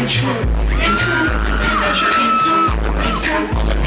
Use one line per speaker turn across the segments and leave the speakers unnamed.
truth. Into, and that you're into.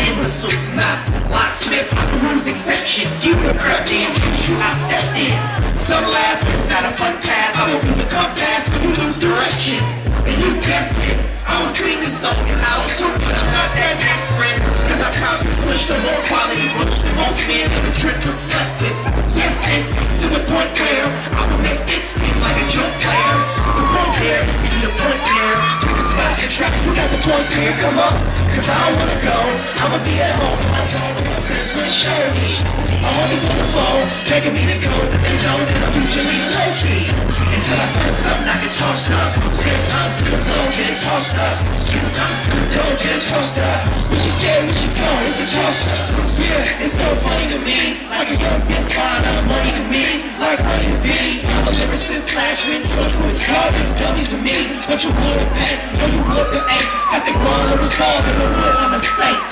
Imbeciles, not Locksmith, I'm the rules exception. You were crept in, you I stepped in. Some laugh, it's not a fun path. I will be the compass when you lose direction. And you guessed it, I was sing this song and I don't tune, but I'm not that desperate. Cause I probably push the more quality, push the most spin and the trip was selected. Yes, it's to the point where I will make it spin like a joke player. The point there is be the point there. Pick a spot and trap, you got the point there, come on. Cause I don't wanna go, I'ma be at home in my zone with my friends when it's show me. My homies on the phone, begging me to go, but they don't, and I'm usually low-key. Until I find something I can toss up. Take time to the flow, get it tossed up. Get time to the dough, get it tossed up. When she scared, when she go, it's a toss-up. Yeah, it's so funny to me. Like a young Vince Vaughn, I'm money to me. Like honey to bees, I'm a lyricist slash ventriloquist. Y'all just dummies to me. But you would have paid, no you would have ain't. Got the grown up resolve in the hood, I'm a saint.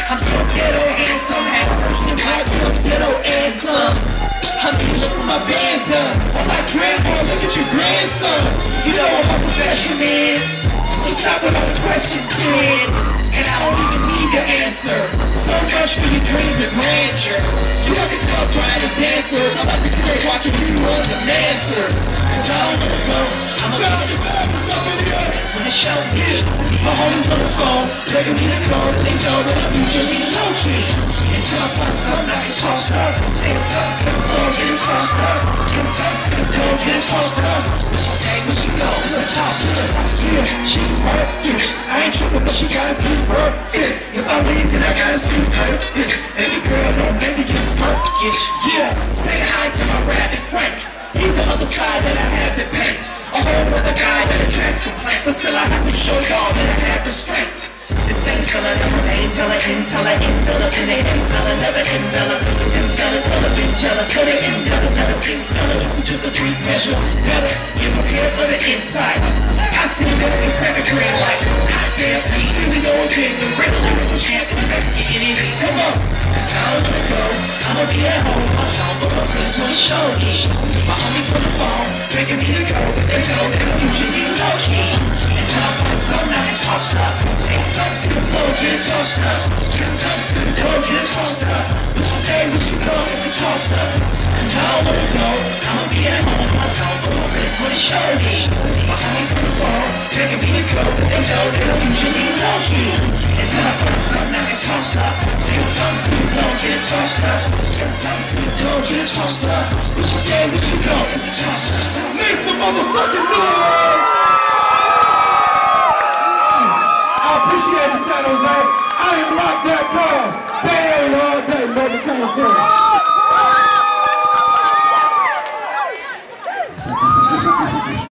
I'm still ghetto and some half version of black, still ghetto and some. I mean, look what my band's done. I'm like, grandma, look at your grandson. You know what my profession is. So stop with all the questions, kid. And I don't even need your answer. So much for your dreams of grandeur. You got the club crying and dancers. I'm about to crib watching reruns of Mansers. Cause I don't wanna go, I'm a Johnny Bad, what's up in the audience? When the show me, my homies on the phone, begging me to go, but they know that I'm usually low-key. Until I find something I can toss up. Take something to the floor, get it tossed up. Get something to the door, get it tossed up. When she stay, when she go, it's a toss-up. Yeah, she's smart, yeah, I ain't tripping, but she gotta be worth it. If I leave, then I gotta see her. This baby girl, don't make me get smirkish. Yeah, say hi to my rabbit Frank. He's the other side that I have to paint. A whole other guy that attracts complaint, but still I have to show y'all that I have restraint. The same fella never made, tell her envelop in their hands, fella never envelop. Them fellas fella been jealous, so they endeavors never seem stellar. This is just a brief measure, better get prepared for the inside. I see them and crack a grin like hot damn speed. Here we go again, the real lyrical champ is back getting it in. Come on, cause I don't wanna go, I'ma be at home. My song, but my friends wanna show me. My homies on the phone, begging me to go, but they know that I'm usually low-key. Until I find something I can toss up. Take something to the floor, get it tossed up. Get something to the door, get it tossed up. When you stay, when you go, it's a tossed up. Cause I don't wanna go, I'ma be at home. My song, but my friends wanna show me. My homies on the phone, begging me to go, but they know that I'm usually low-key. Until I find something I can toss up. Take something to the floor, get it tossed up. Get something to the door, get it tossed up. When you stay, when you go, it's a tossed up. Make some motherfucking noise! I appreciate the San Jose. I am Lock.com. Bay Area all day, Northern California.